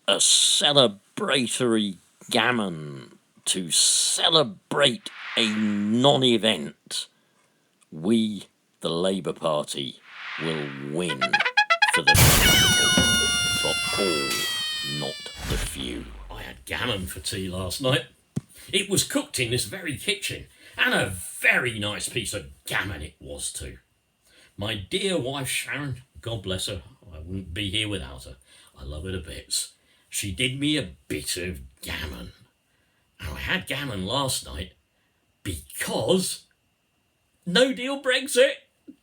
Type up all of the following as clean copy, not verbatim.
a celebratory gammon to celebrate a non-event. We, the Labour Party, will win for the people, for all, not the few. I had gammon for tea last night. It was cooked in this very kitchen, and a very nice piece of gammon it was too. My dear wife Sharon, God bless her, I wouldn't be here without her. I love her to bits. She did me a bit of gammon. And I had gammon last night because no deal Brexit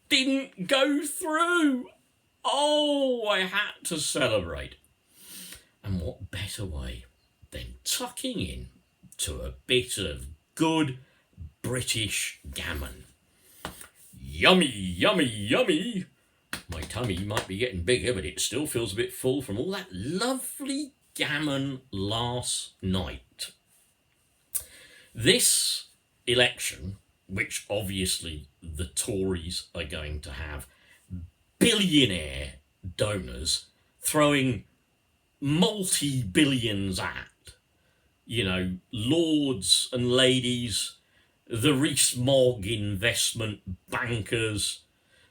didn't go through. Oh, I had to celebrate. And what better way than tucking in to a bit of good British gammon. Yummy, yummy, yummy. My tummy might be getting bigger, but it still feels a bit full from all that lovely gammon last night. This election, which obviously the Tories are going to have billionaire donors throwing multi-billions at, lords and ladies, the Rees-Mogg investment bankers,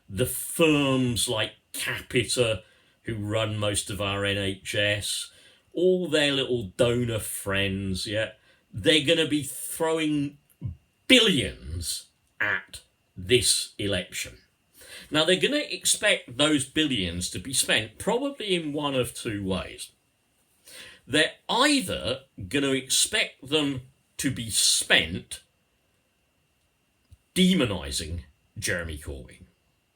the firms like Capita who run most of our NHS, all their little donor friends, they're going to be throwing billions at this election. Now, they're going to expect those billions to be spent probably in one of two ways. They're either going to expect them to be spent demonising Jeremy Corbyn.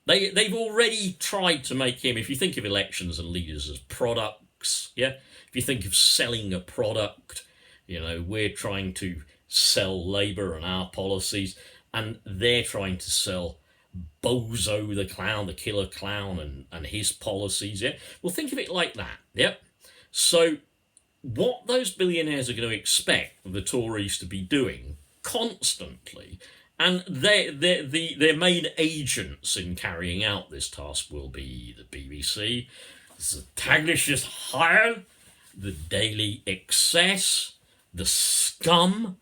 They've already tried to make him, if you think of elections and leaders as products, if you think of selling a product, we're trying to sell Labour and our policies, and they're trying to sell Bozo the clown, the killer clown, and his policies, Well, think of it like that, So what those billionaires are going to expect the Tories to be doing constantly, and their main agents in carrying out this task will be the BBC, the Taglicious Hire, the Daily Excess, the Scum,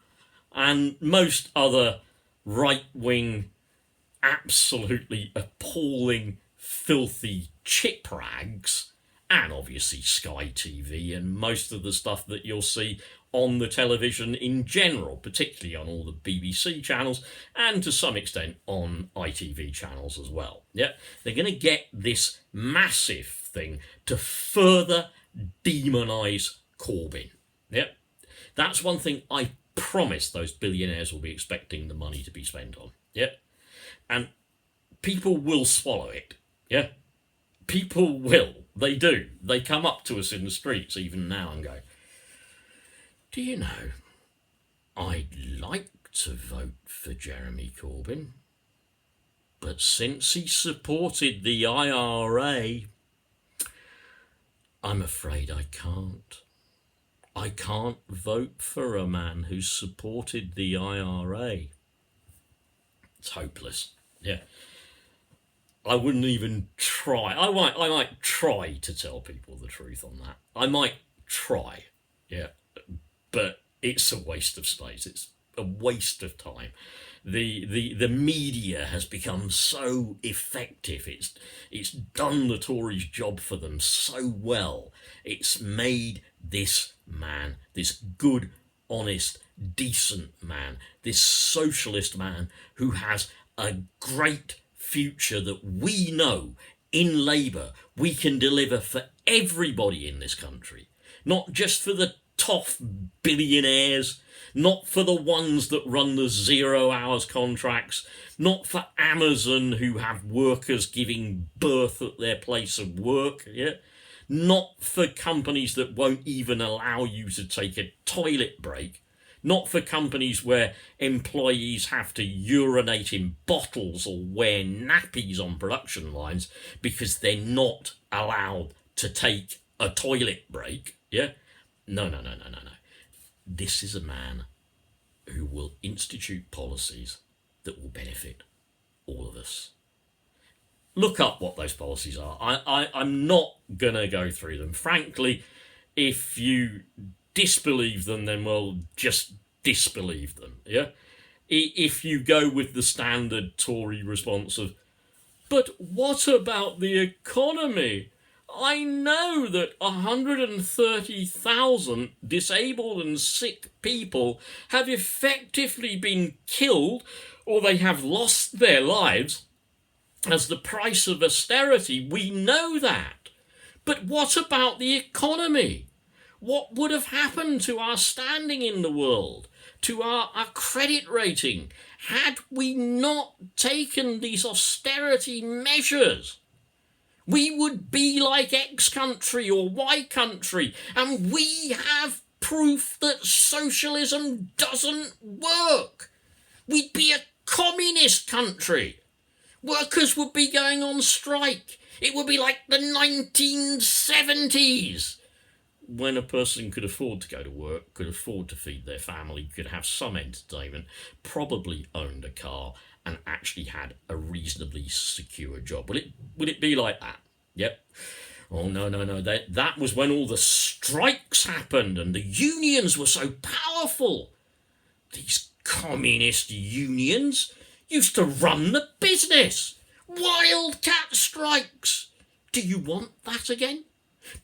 and most other right-wing, absolutely appalling, filthy chip rags, and obviously Sky TV and most of the stuff that you'll see on the television in general, particularly on all the BBC channels and to some extent on ITV channels as well. They're going to get this massive thing to further demonise Corbyn. That's one thing I promise those billionaires will be expecting the money to be spent on. And people will swallow it. People will. They do. They come up to us in the streets even now and go, do you know, I'd like to vote for Jeremy Corbyn, but since he supported the IRA, I'm afraid I can't. I can't vote for a man who supported the IRA. It's hopeless. I wouldn't even try. I might try to tell people the truth on that. I might try, but it's a waste of space. It's a waste of time. The media has become so effective. It's done the Tories' job for them so well. It's made this man, this good, honest, decent man, this socialist man who has a great future that we know in Labour we can deliver for everybody in this country, not just for the toff billionaires, not for the ones that run the 0 hours contracts, not for Amazon who have workers giving birth at their place of work, not for companies that won't even allow you to take a toilet break, not for companies where employees have to urinate in bottles or wear nappies on production lines because they're not allowed to take a toilet break. No. This is a man who will institute policies that will benefit all of us. Look up what those policies are. I'm not going to go through them. Frankly, If you disbelieve them, then, well, just disbelieve them, yeah? If you go with the standard Tory response of, but what about the economy? I know that 130,000 disabled and sick people have effectively been killed or they have lost their lives as the price of austerity. We know that. But what about the economy? What would have happened to our standing in the world, to our credit rating, had we not taken these austerity measures? We would be like X country or Y country, and we have proof that socialism doesn't work. We'd be a communist country. Workers would be going on strike. It would be like the 1970s. When a person could afford to go to work, could afford to feed their family, could have some entertainment, probably owned a car, and actually had a reasonably secure job. Would it be like that? Yep. Oh, no. That was when all the strikes happened and the unions were so powerful. These communist unions used to run the business. Wildcat strikes. Do you want that again?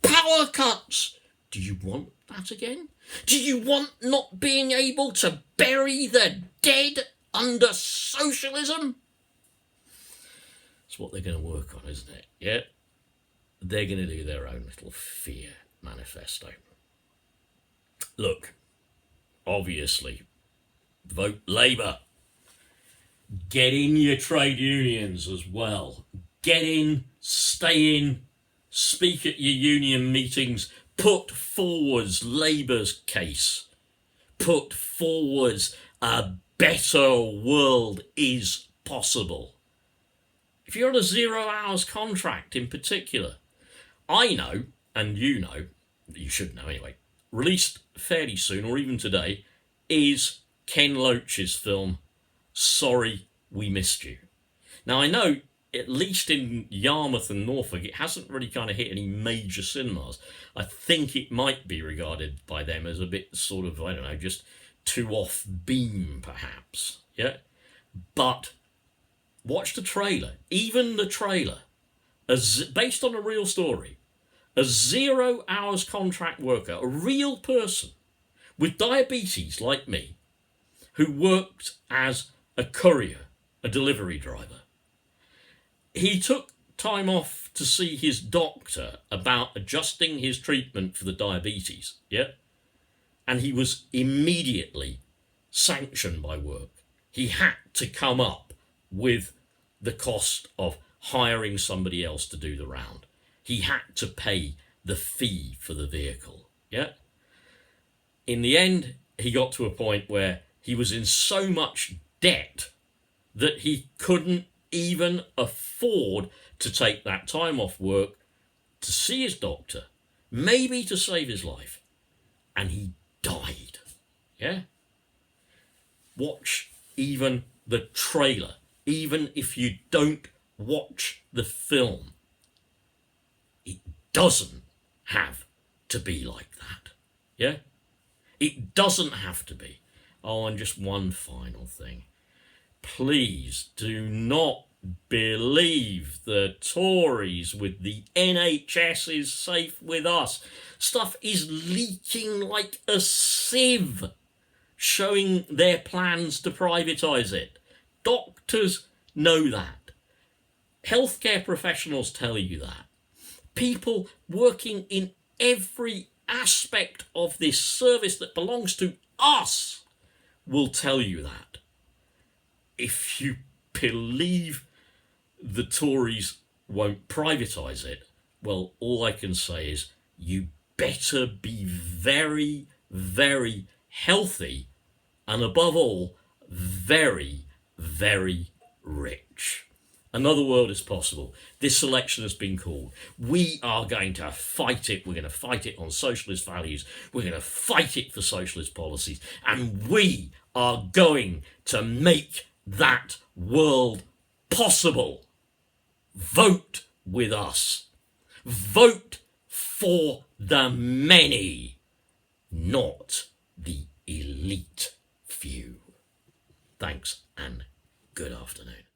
Power cuts. Do you want that again? Do you want not being able to bury the dead under socialism? That's what they're going to work on, isn't it? Yeah? They're going to do their own little fear manifesto. Look, obviously, vote Labour. Get in your trade unions as well. Get in, stay in, speak at your union meetings, put forwards Labour's case. Put forwards a better world is possible. If you're on a 0 hours contract in particular, I know, and you know, you should know anyway, released fairly soon or even today, is Ken Loach's film, Sorry We Missed You. Now I know, at least in Yarmouth and Norfolk, it hasn't really kind of hit any major cinemas. I think it might be regarded by them as a bit sort of, I don't know, just too off beam perhaps, yeah? But watch the trailer, even the trailer, based on a real story. A 0 hours contract worker, a real person with diabetes like me, who worked as a courier, a delivery driver. He took time off to see his doctor about adjusting his treatment for the diabetes, yeah? And he was immediately sanctioned by work. He had to come up with the cost of hiring somebody else to do the round. He had to pay the fee for the vehicle, yeah? In the end, he got to a point where he was in so much debt that he couldn't even afford to take that time off work to see his doctor, maybe to save his life. And he died, yeah? Watch even the trailer, even if you don't watch the film. It doesn't have to be like that, yeah? It doesn't have to be. Oh, and just one final thing. Please do not believe the Tories with the NHS is safe with us. Stuff is leaking like a sieve, showing their plans to privatise it. Doctors know that. Healthcare professionals tell you that. People working in every aspect of this service that belongs to us will tell you that. If you believe the Tories won't privatise it, well, all I can say is you better be very, very healthy and above all, very, very rich. Another world is possible. This election has been called. We are going to fight it. We're going to fight it on socialist values. We're going to fight it for socialist policies. And we are going to make that world possible. Vote with us. Vote for the many, not the elite few. Thanks and good afternoon.